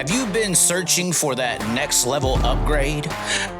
Have you been searching for that next level upgrade?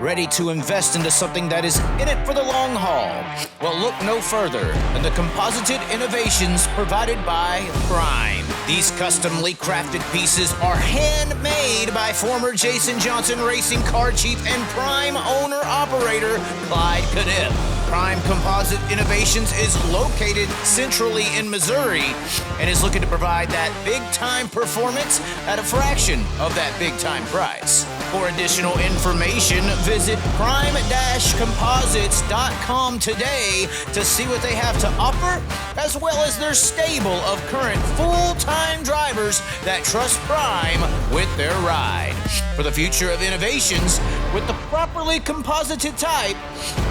Ready to invest into something that is in it for the long haul? Well, look no further than the composited innovations provided by Prime. These customly crafted pieces are handmade by former Jason Johnson Racing car chief and Prime owner-operator Clyde Caniff. Prime Composite Innovations is located centrally in Missouri and is looking to provide that big-time performance at a fraction of that big-time price. For additional information, visit prime-composites.com today to see what they have to offer, as well as their stable of current full-time drivers that trust Prime with their ride. For the future of innovations, with the properly composited type,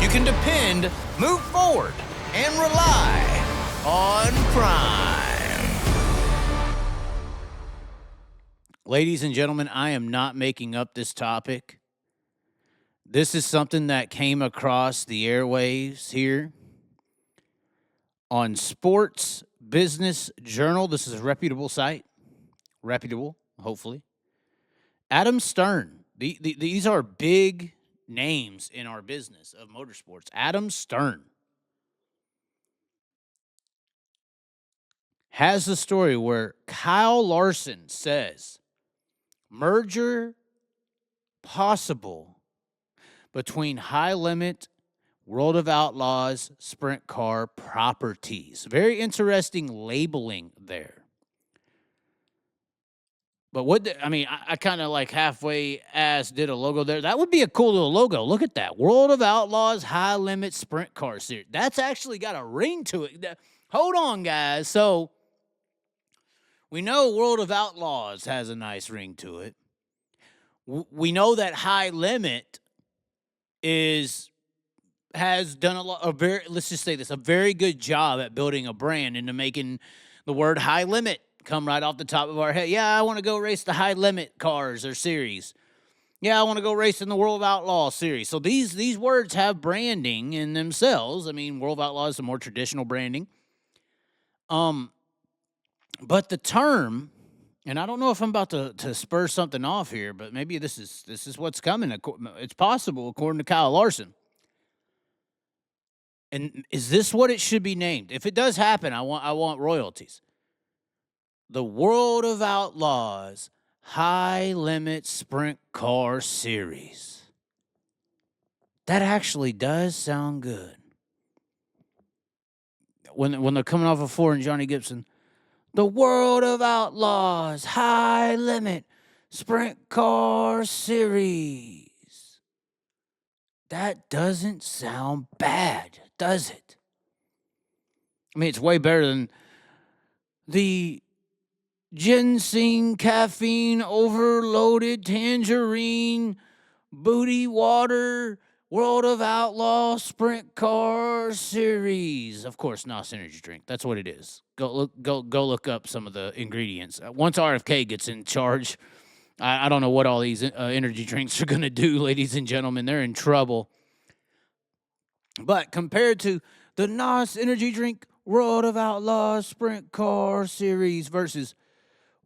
you can depend, move forward, and rely on Prime. Ladies and gentlemen, I am not making up this topic. This is something that came across the airwaves here on Sports Business Journal. This is a reputable site. Reputable, hopefully. Adam Stern. These are big names in our business of motorsports. Adam Stern has a story where Kyle Larson says merger possible between High Limit, World of Outlaws, Sprint Car Properties. Very interesting labeling there. But I kind of like halfway did a logo there. That would be a cool little logo. Look at that. World of Outlaws, High Limit, Sprint Car Series. That's actually got a ring to it. Hold on, guys. So we know World of Outlaws has a nice ring to it. We know that High Limit has done a very good job at building a brand into making the word High Limit come right off the top of our head. Yeah, I want to go race the High Limit cars or series. Yeah, I want to go race in the World of Outlaws series. So these words have branding in themselves. I mean, World of Outlaws is a more traditional branding. But the term, and I don't know if I'm about to spur something off here, but maybe this is what's coming. It's possible, according to Kyle Larson. And is this what it should be named? If it does happen, I want royalties. The World of Outlaws High Limit Sprint Car Series. That actually does sound good. When they're coming off of Ford and Johnny Gibson, the World of Outlaws High Limit Sprint Car Series. That doesn't sound bad, does it? I mean, it's way better than the ginseng, caffeine, overloaded, tangerine, booty water, World of Outlaw, Sprint Car Series. Of course, NOS energy drink. That's what it is. Go look up some of the ingredients. Once RFK gets in charge, I don't know what all these energy drinks are going to do, ladies and gentlemen. They're in trouble. But compared to the NOS energy drink, World of Outlaws, Sprint Car Series versus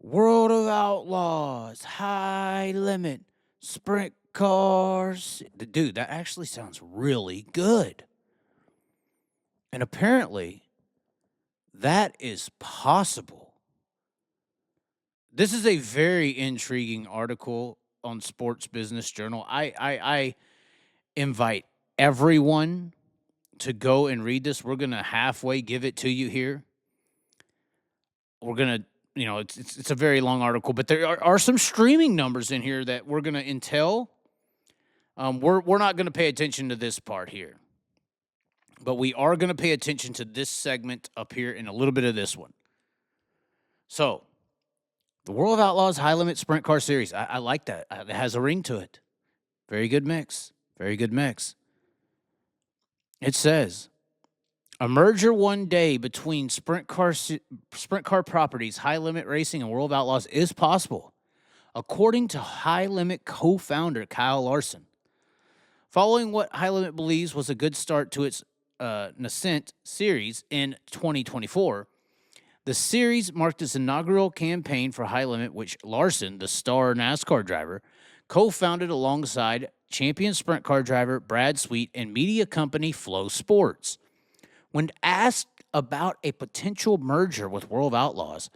World of Outlaws, High Limit, Sprint Cars. Dude, that actually sounds really good. And apparently, that is possible. This is a very intriguing article on Sports Business Journal. I invite everyone to go and read this. We're going to halfway give it to you here. We're going to, it's a very long article, but there are some streaming numbers in here that we're going to entail. We're not going to pay attention to this part here, but we are going to pay attention to this segment up here and a little bit of this one. So, the World of Outlaws High Limit Sprint Car Series. I like that. It has a ring to it. Very good mix. Very good mix. It says, a merger one day between Sprint Car Properties, High Limit Racing, and World of Outlaws is possible, according to High Limit co-founder Kyle Larson. Following what High Limit believes was a good start to its nascent series in 2024, The series marked its inaugural campaign for High Limit, which Larson, the star NASCAR driver, co-founded alongside champion sprint car driver Brad Sweet and media company Flow Sports. When asked about a potential merger with World of Outlaws,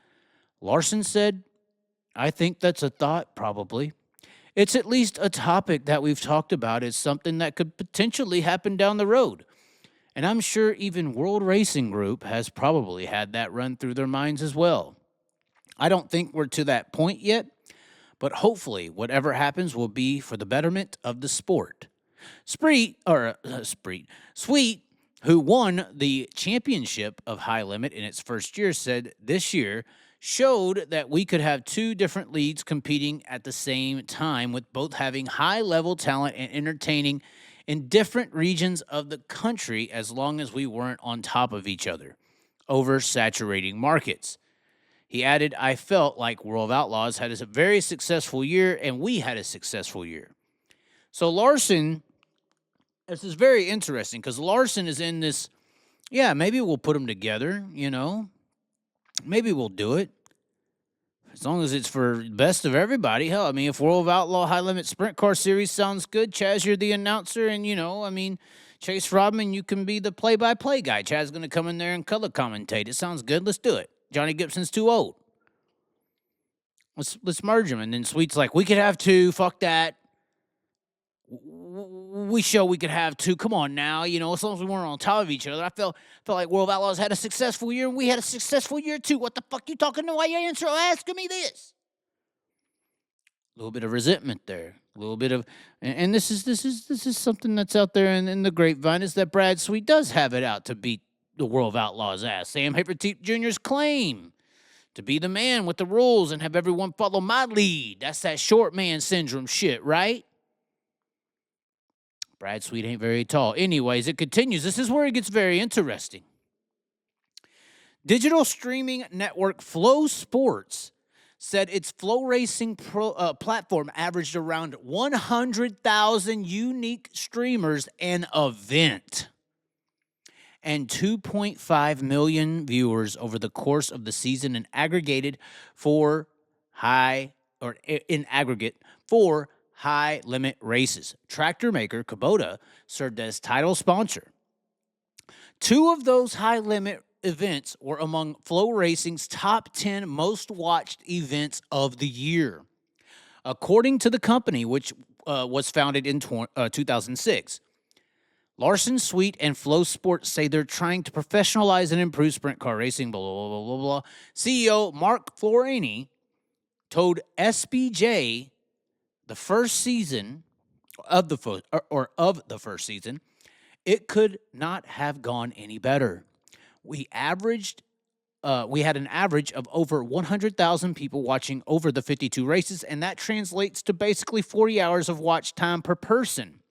Larson said, "I think that's a thought, probably. It's at least a topic that we've talked about as something that could potentially happen down the road. And I'm sure even World Racing Group has probably had that run through their minds as well. I don't think we're to that point yet, but hopefully whatever happens will be for the betterment of the sport." Sweet, who won the championship of High Limit in its first year, said this year showed that we could have two different leagues competing at the same time, with both having high-level talent and entertaining in different regions of the country, as long as we weren't on top of each other, oversaturating markets. He added, "I felt like World of Outlaws had a very successful year, and we had a successful year." So Larson, this is very interesting, because Larson is in this, yeah, maybe we'll put them together, Maybe we'll do it. As long as it's for the best of everybody. Hell, I mean, if World of Outlaw High Limit Sprint Car Series sounds good, Chaz, you're the announcer, and, Chase Rodman, you can be the play-by-play guy. Chaz is going to come in there and color commentate. It sounds good. Let's do it. Johnny Gibson's too old. Let's merge them. And then Sweet's like, we could have two. Fuck that. We show we could have two. Come on now. As long as we weren't on top of each other. I felt like World of Outlaws had a successful year, and we had a successful year too. What the fuck you talking to? Why you asking me this? A little bit of resentment there. A little bit of, and this is something that's out there in the grapevine, is that Brad Sweet does have it out to beat the World of Outlaws' ass. Sam Havertine Jr.'s claim to be the man with the rules and have everyone follow my lead. That's that short man syndrome shit, right? Brad Sweet ain't very tall. Anyways, it continues. This is where it gets very interesting. Digital streaming network Flow Sports said its Flow Racing platform averaged around 100,000 unique streamers an event and 2.5 million viewers over the course of the season, and aggregated for high limit races. Tractor maker Kubota served as title sponsor. Two of those high limit events were among Flow Racing's top 10 most watched events of the year, according to the company, which was founded in 2006. Larson, Sweet, and Flow Sports say they're trying to professionalize and improve sprint car racing, blah, blah, blah, blah, blah. CEO Mark Florini told SBJ the first season of the first season, it could not have gone any better. We had an average of over 100,000 people watching over the 52 races, and that translates to basically 40 hours of watch time per person.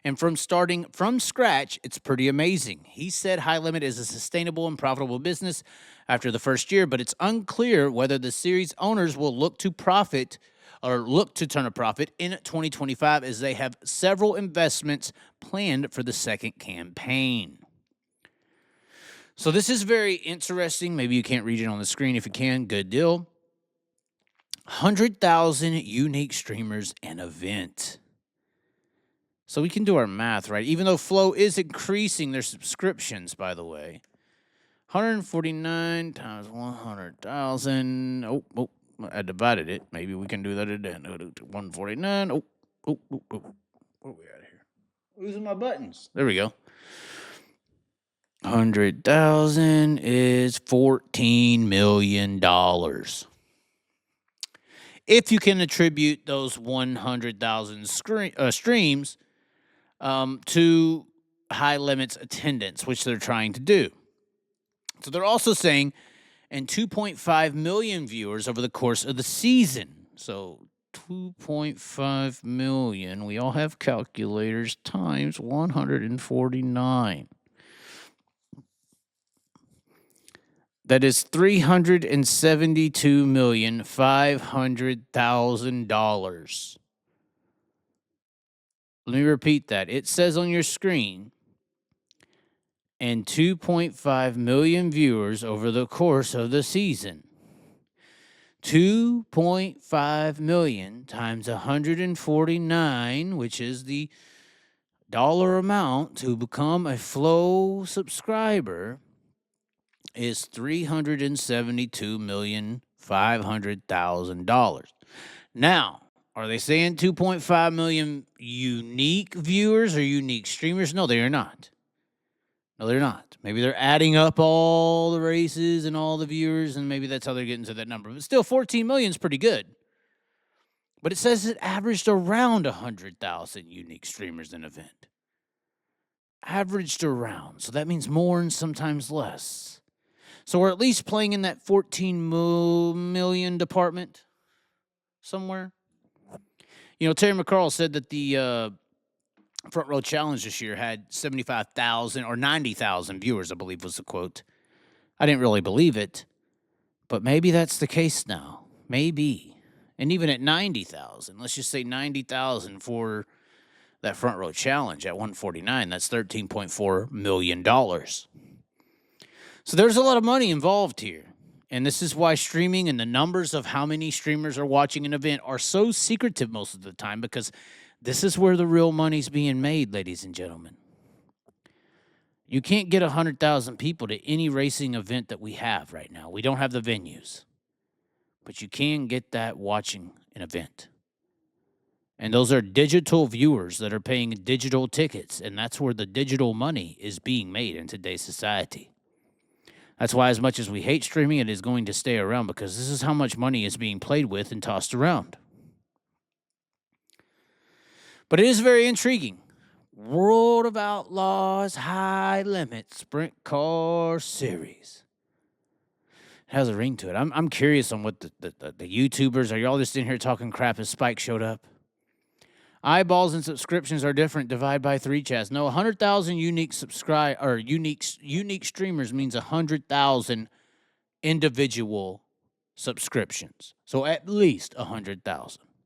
And from starting from scratch, it's pretty amazing. He said High Limit is a sustainable and profitable business after the first year, but it's unclear whether the series owners will look to turn a profit in 2025, as they have several investments planned for the second campaign. So this is very interesting. Maybe you can't read it on the screen. If you can, good deal. 100,000 unique streamers an event. So we can do our math, right? Even though Flow is increasing their subscriptions, by the way. 149 times 100,000. Oh, I divided it. Maybe we can do that again. 149. Oh. Where are we at here? Losing my buttons. There we go. 100,000 is $14 million. If you can attribute those 100,000 streams to High Limit's attendance, which they're trying to do. So they're also saying, and 2.5 million viewers over the course of the season. So 2.5 million, we all have calculators, times 149. That is $372,500,000. Let me repeat that. It says on your screen, and 2.5 million viewers over the course of the season. 2.5 million times 149, which is the dollar amount to become a Flow subscriber, is $372,500,000. Now, are they saying 2.5 million unique viewers or unique streamers? No, they are not. No, they're not. Maybe they're adding up all the races and all the viewers, and maybe that's how they're getting to that number. But still, 14 million is pretty good. But it says it averaged around 100,000 unique streamers an event. Averaged around. So that means more and sometimes less. So we're at least playing in that 14 million department somewhere. You know, Terry McCarl said that the Front Row Challenge this year had 75,000 or 90,000 viewers, I believe was the quote. I didn't really believe it, but maybe that's the case now. Maybe. And even at 90,000, let's just say 90,000 for that Front Row Challenge at 149, that's $13.4 million. So there's a lot of money involved here. And this is why streaming and the numbers of how many streamers are watching an event are so secretive most of the time, because this is where the real money's being made, ladies and gentlemen. You can't get 100,000 people to any racing event that we have right now. We don't have the venues. But you can get that watching an event. And those are digital viewers that are paying digital tickets. And that's where the digital money is being made in today's society. That's why, as much as we hate streaming, it is going to stay around, because this is how much money is being played with and tossed around. But it is very intriguing. World of Outlaws High Limit Sprint Car Series. It has a ring to it. I'm curious on what the YouTubers, are y'all just in here talking crap as Spike showed up? Eyeballs and subscriptions are different. Divide by 3, Chaz. No, 100,000 unique unique streamers means 100,000 individual subscriptions. So at least 100,000.